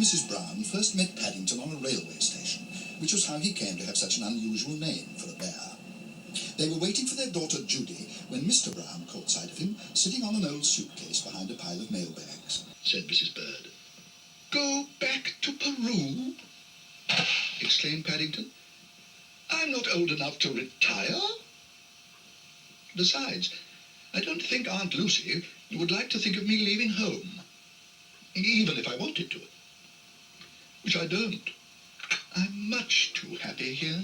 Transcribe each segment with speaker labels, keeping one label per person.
Speaker 1: Mrs. Brown first met Paddington on a railway station, which was how he came to have such an unusual name for a bear. They were waiting for their daughter Judy when Mr. Brown caught sight of him sitting on an old suitcase behind a pile of mailbags. Said Mrs. Bird. "Go back to Peru?" exclaimed Paddington. "I'm not old enough to retire. Besides, I don't think Aunt Lucy would like to think of me leaving home, even if I wanted to, which I don't. I'm much too happy here."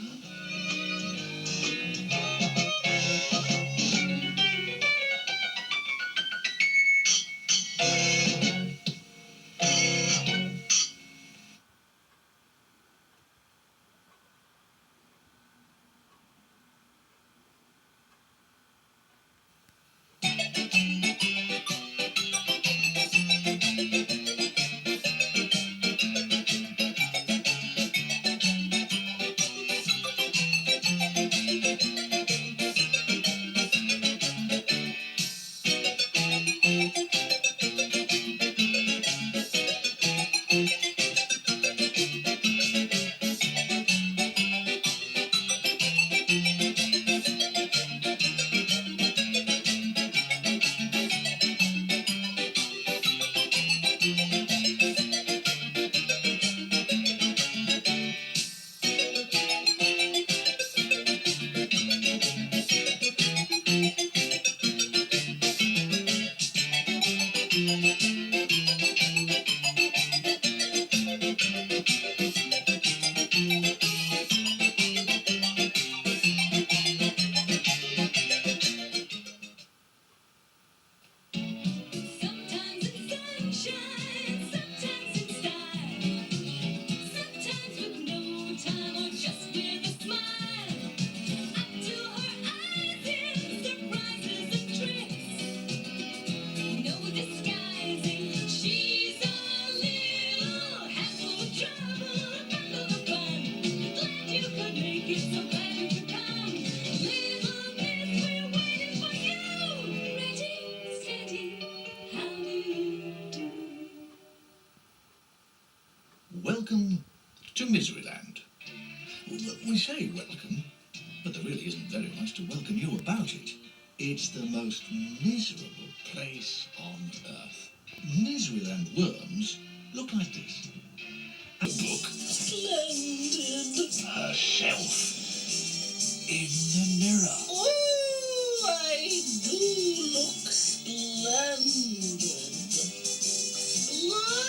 Speaker 1: Welcome to Miseryland. We say welcome, but there really isn't very much to welcome you about it. It's the most miserable place on earth. Miseryland worms look like this. A book. Splendid. Herself. In the mirror.
Speaker 2: Oh, I do look splendid. Splendid.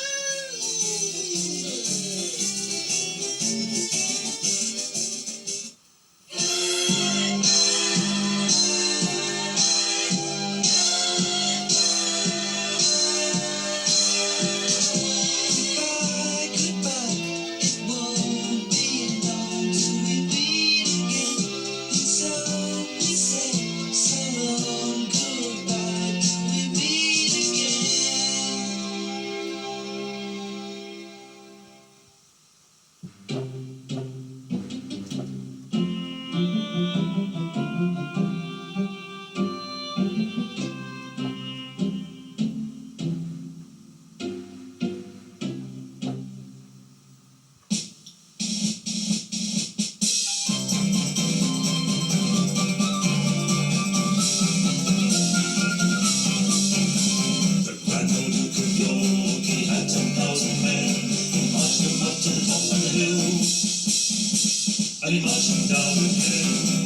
Speaker 3: And he marched them down the hill.